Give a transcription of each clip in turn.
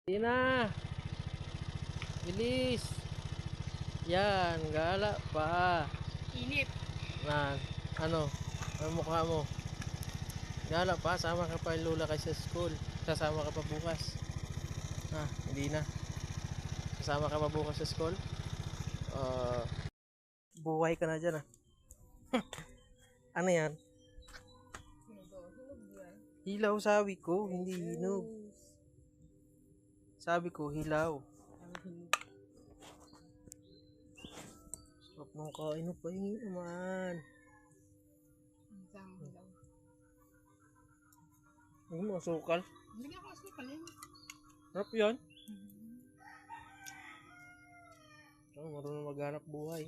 Hindi na. Bilis. Yan, gala pa. Init. Na, ano mukha mo? Gala pa, sama ka pa lula kay sa school. Sasama ka pa bukas. Hindi na. Sasama ka pa bukas sa school? Buhay ka na dyan Ano yan? Hilaw sabi ko, hindi hinog. Sabi ko, hilaw. Sarap nung kain mo pa yung naman. Ano mo, asukal? Hindi ako asukal yan. Sarap yan. Marunong maghanap buhay.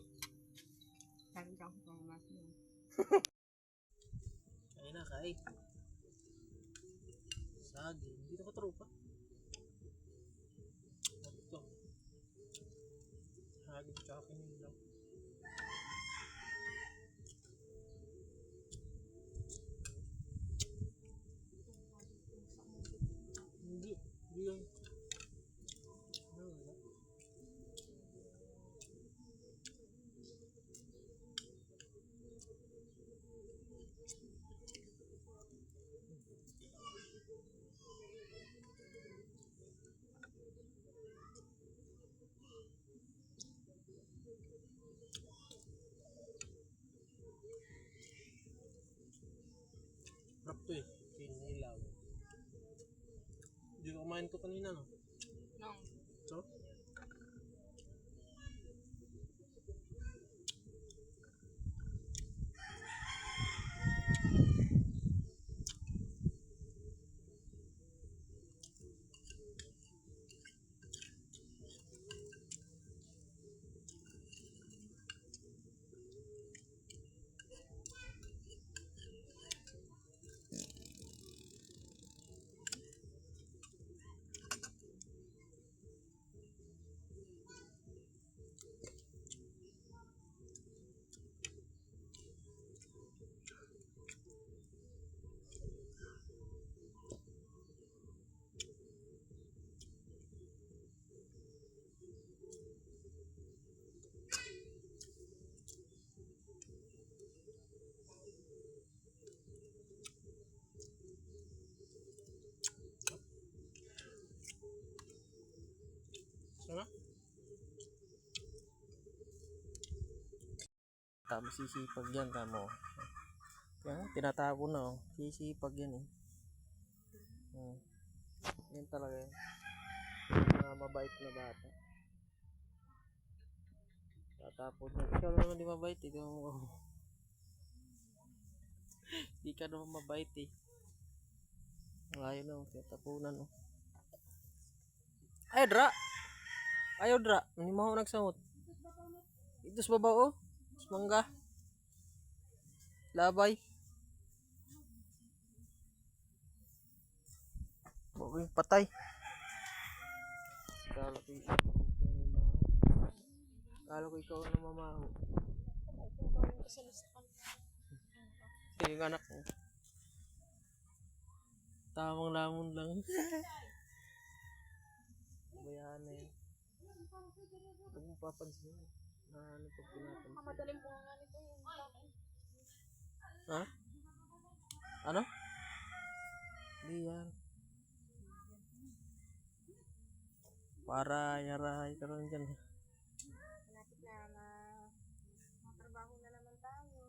Sabi ka ako pang mas mo. Kain na, kain. Saging. Dito ka tropa. Ito. Saging tsaka kinilaw. Hindi yun. Sarap to kinilaw. Hindi ko kumain to kanina, no? No. So? Ano? Tapos sisipag yan, tamo. Yan, tinatapon na sisipag yan yan talaga yan. Mga mabait na bata. Tatapon yan. Ikaw naman di mabait di ka naman mabait Ayaw na tinatapunan Ay dra! Ayaw dra! Hindi mo ako nagsamot. Ito sa babaw mangga. Labay. Bago yung patay. Kala ko ikaw na mamaho. Yung anak mo. Tamang lamon lang. Bayaan na yan. Huwag mong papansin na ano pag pinapansin. Madaling po nga nito yung bakit. Ha? Ano? Hindi yan. Para yarahay ka lang dyan. Malapit na matrabaho na naman tayo.